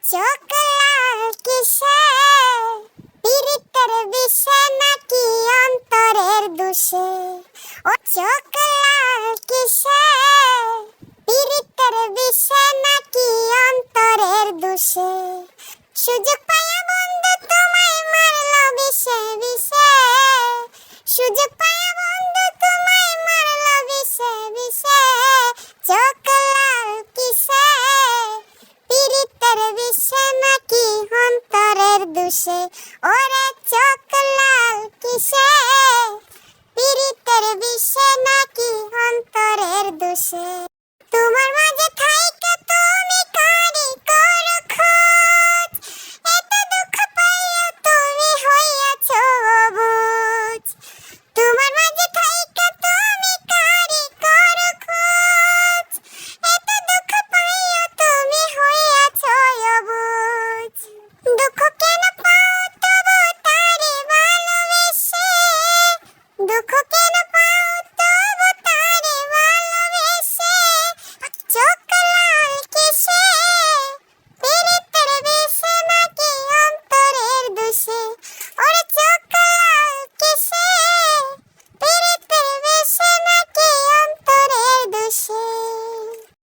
চোখ লাল কিসে, পীড়িতের বিষে নাকি অন্তরের দুষে? ও চোখ লাল কিসে, পীড়িতের বিষে নাকি অন্তরের দুষে? সুযোগ